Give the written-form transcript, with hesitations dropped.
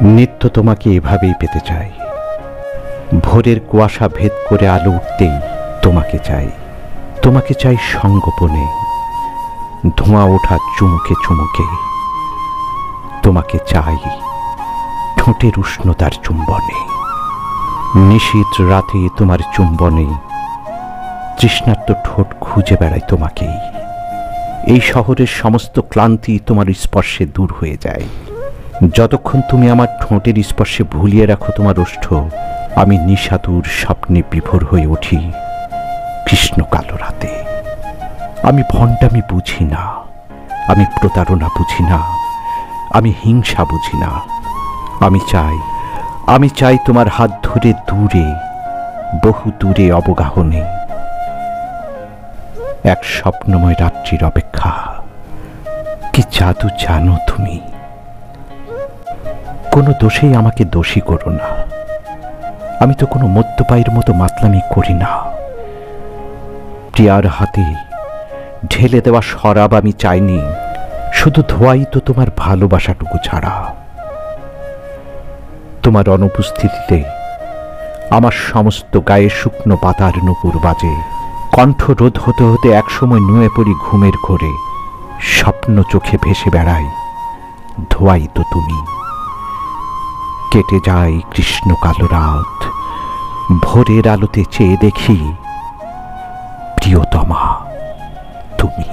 নিত্য তোমাকে এভাবেই পেতে চাই। ভোরের কুয়াশা ভেদ করে আলো উঠতেই তোমাকে চাই। তোমাকে চাই সঙ্গোপনে, ধোঁয়া ওঠা চুমুকে চুমুকে। তোমাকে চাই ঠোঁটের উষ্ণতার চুম্বনে। নিশীথ রাতে তোমার চুম্বনে তৃষ্ণার্ত ঠোঁট খুঁজে বেড়াই তোমাকেই। এই শহরের সমস্ত ক্লান্তি তোমার স্পর্শে দূর হয়ে যায়। যতক্ষণ তুমি আমার ঠোঁটের স্পর্শে ভুলিয়ে রাখো তোমার ওষ্ঠ, আমি নিশাতুর স্বপ্নে বিভোর হয়ে উঠি কৃষ্ণ কালো রাতে। আমি ভণ্ডামি বুঝি না, আমি প্রতারণা বুঝি না, আমি হিংসা বুঝি না। আমি চাই তোমার হাত ধরে দূরে, বহু দূরে অবগাহনে এক স্বপ্নময় রাত্রির অপেক্ষা। কি জাদু জানো তুমি? কোনো দোষেই আমাকে দোষী করো না। আমি তো কোনো মদ্যপায়ীর মতো মাতলামি করি না। প্রিয়ার হাতে ঢেলে দেওয়া শরাব আমি চাইনি, শুধু ধোয়াই তো তোমার ভালোবাসাটুকু ছাড়া। তোমার অনুপস্থিতিতে আমার সমস্ত গায়ে শুকনো পাতার নূপুর বাজে। কণ্ঠ রোধ হতে হতে একসময় নুয়ে পড়ি ঘুমের ঘোরে। স্বপ্ন চোখে ভেসে বেড়াই, ধোয়াই তো তুমি। কেটে যায় কৃষ্ণ কালো রাত, ভোরের আলোতে চেয়ে দেখি প্রিয়তমা তুমি।